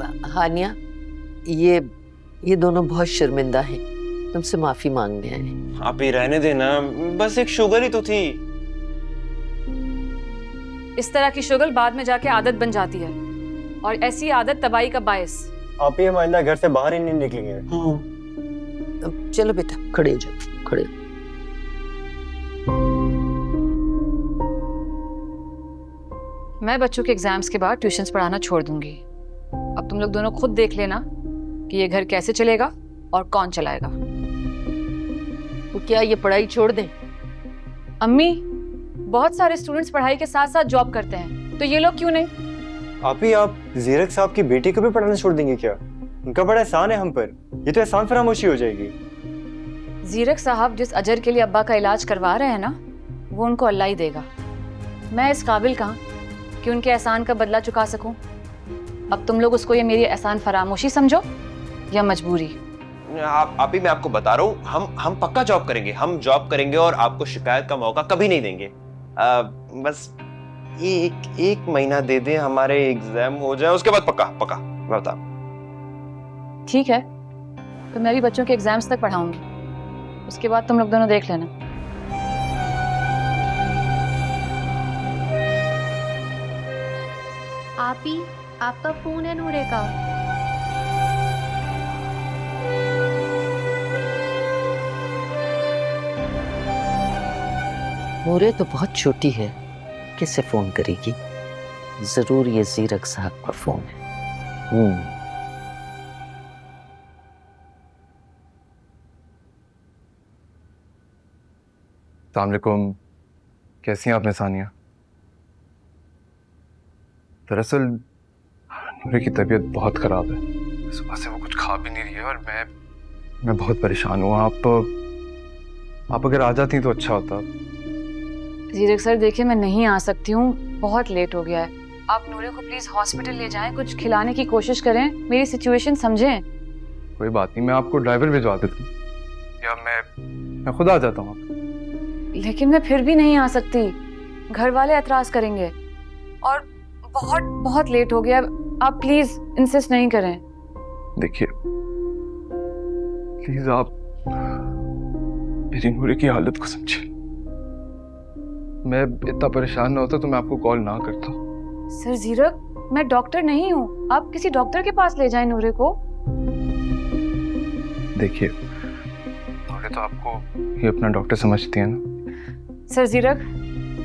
हानिया, ये दोनों बहुत शर्मिंदा हैं, तुमसे माफी मांगने आए हैं। आप ही रहने देना, बस एक शुगर ही तो थी। इस तरह की शुगर बाद में जाके आदत बन जाती है और ऐसी आदत तबाही का बायस। आप ही हम आइंदा घर से बाहर ही नहीं निकलेंगे। अब चलो बेटा, खड़े हो जाओ, खड़े हो। मैं बच्चों के एग्जाम्स के बाद ट्यूशंस पढ़ाना छोड़ दूंगी। अब तुम लोग दोनों खुद देख लेना कि ये घर कैसे चलेगा और कौन चलाएगा। तो क्या ये पढ़ाई छोड़ दें? अम्मी, बहुत सारे स्टूडेंट्स पढ़ाई के साथ साथ जॉब करते हैं, तो ये लोग क्यों नहीं? आप जीरक साहब की बेटी को भी पढ़ाना छोड़ देंगे क्या? उनका बड़ा एहसान है हम पर, ये तो एहसान फरामोशी हो जाएगी। जीरक साहब जिस अजर के लिए अब्बा का इलाज करवा रहे हैं ना, वो उनको अल्लाह ही देगा। मैं इस काबिल कहाँ कि उनके एहसान का बदला चुका सकूं। अब तुम लोग उसको ये मेरी एहसान फरामोशी समझो या मजबूरी। आप ही, मैं आपको बता रहा हूँ, हम पक्का जॉब करेंगे, हम जॉब करेंगे और आपको शिकायत का मौका कभी नहीं देंगे। बस एक महीना दे दे, हमारे एग्जाम हो जाए, उसके बाद पक्का पक्का मैं बता। ठीक है, तो मैं भी बच्चों के एग्जाम्स तक पढ़ाऊंगी, उसके बाद तुम लोग दोनों देख लेना। आप ही, आपका फोन है नूरे का। नूरे तो बहुत छोटी है, किसे फोन करेगी? जरूर ये जीरक साहब का फोन है। अस्सलाम वालेकुम, कैसी हैं आप सानिया? दरअसल नूरे की तबीयत बहुत ख़राब है, सुबह से वो कुछ खा भी नहीं रही है और मैं बहुत परेशान हूँ। आप अगर आ जाती तो अच्छा होता। जीरक सर देखिए, मैं नहीं आ सकती हूँ, बहुत लेट हो गया है। आप नूरे को प्लीज हॉस्पिटल ले जाएं, कुछ खिलाने की कोशिश करें, मेरी सिचुएशन समझें। कोई बात नहीं, मैं आपको ड्राइवर भिजवा देता हूँ या मैं खुद आ जाता हूँ। लेकिन मैं फिर भी नहीं आ सकती, घर वाले एतराज करेंगे और बहुत बहुत लेट हो गया। आप प्लीज इंसिस्ट नहीं करें। देखिए प्लीज, आप मेरी नूरे की हालत को समझिए। मैं इतना परेशान ना होता तो मैं आपको कॉल ना करता। सर जीरक, मैं डॉक्टर नहीं हूँ, आप किसी डॉक्टर के पास ले जाएं नूरे को। देखिए नूरे तो आपको ही अपना डॉक्टर समझती है ना। सर जीरक,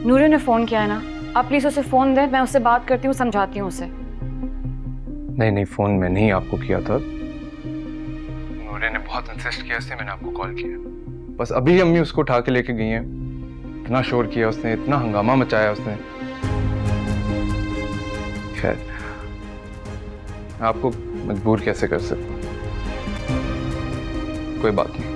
नूरे ने फोन किया है ना, आप प्लीज उसे फोन दें, मैं उससे बात करती हूँ, समझाती हूँ उसे। नहीं, फोन मैंने ही आपको किया था, नूरे ने बहुत इंसिस्ट किया, इसलिए मैंने आपको कॉल किया। बस अभी अम्मी उसको उठा के लेके गई हैं, इतना शोर किया उसने, इतना हंगामा मचाया उसने। खैर, आपको मजबूर कैसे कर सकता हूँ, कोई बात नहीं।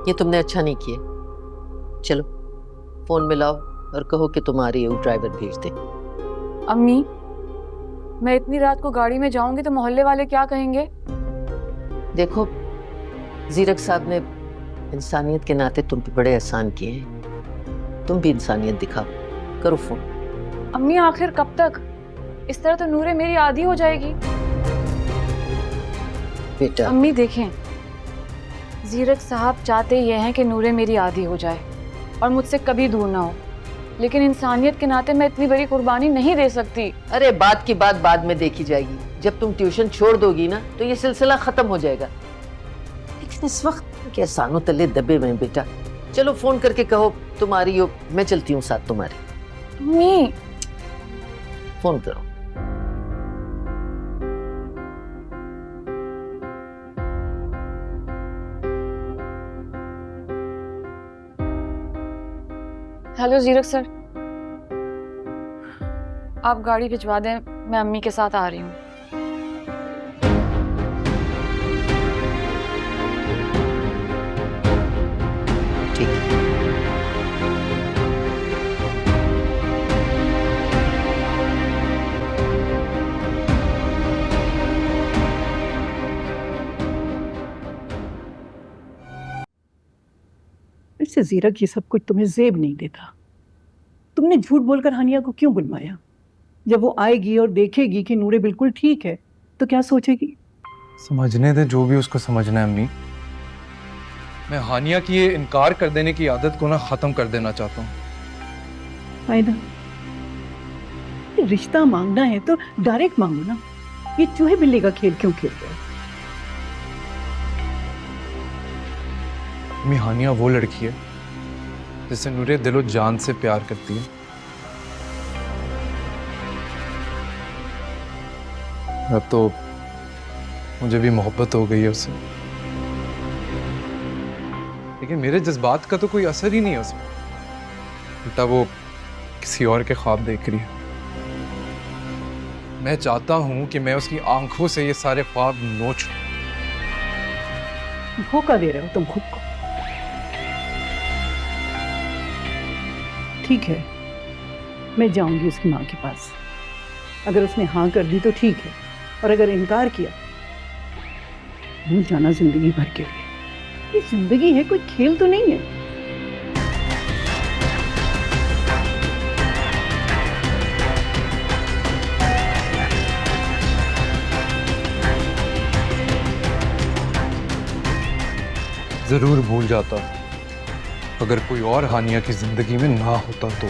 ये तुमने अच्छा नहीं किया। चलो फोन मिलाओ और कहो कि तुम्हारी ड्राइवर भेज दे। अम्मी, मैं इतनी रात को गाड़ी में जाऊंगी तो मोहल्ले वाले क्या कहेंगे? देखो, जीरक साहब ने इंसानियत के नाते तुम पे बड़े एहसान किए हैं, तुम भी इंसानियत दिखाओ, करो फोन। अम्मी आखिर कब तक? इस तरह तो नूरे मेरी आधी हो जाएगी। बेटा अम्मी देखें, जीरक साहब चाहते ये हैं कि नूरे मेरी आधी हो जाए और मुझसे कभी दूर ना हो, लेकिन इंसानियत के नाते मैं इतनी बड़ी कुर्बानी नहीं दे सकती। अरे बात की बात बाद में देखी जाएगी, जब तुम ट्यूशन छोड़ दोगी ना तो ये सिलसिला खत्म हो जाएगा। लेकिन इस वक्त क्या सानों तले दबे हुए हैं बेटा। चलो फोन करके कहो तुम आ रही हो, मैं चलती हूँ साथ तुम्हारे। अम्मी, फोन करो। हेलो जीरक सर, आप गाड़ी भिजवा दें, मैं अम्मी के साथ आ रही हूँ। ठीक है। इससे जीरक ये सब कुछ तुम्हें जेब नहीं देता। तुमने झूठ बोलकर हानिया को क्यों बुलवाया? जब वो आएगी और देखेगी कि नूरे बिल्कुल ठीक है तो क्या सोचेगी? समझने दे जो भी उसको समझना है अम्मी। मैं हानिया की ये इनकार कर देने की आदत को ना खत्म कर देना चाहता हूँ। फायदा रिश्ता मांगना है तो डायरेक्ट मांगो ना। ये चूहे बिल्ली का खेल क्यों खेल रहे हो? अम्मी हानिया वो लड़की है जिससे नूरे दिलो जान से प्यार करती है। अब तो मुझे भी मोहब्बत हो गई है उससे, लेकिन मेरे जज्बात का तो कोई असर ही नहीं है उसमें। उल्टा वो किसी और के ख्वाब देख रही है। मैं चाहता हूं कि मैं उसकी आंखों से ये सारे ख्वाब नोच लूं। धोखा दे रहे हो तुम खुद को। ठीक है, मैं जाऊंगी उसकी माँ के पास। अगर उसने हाँ कर दी तो ठीक है, और अगर इनकार किया भूल जाना जिंदगी भर के लिए। ये जिंदगी है, कोई खेल तो नहीं है। जरूर भूल जाता अगर कोई और हानिया की जिंदगी में ना होता तो।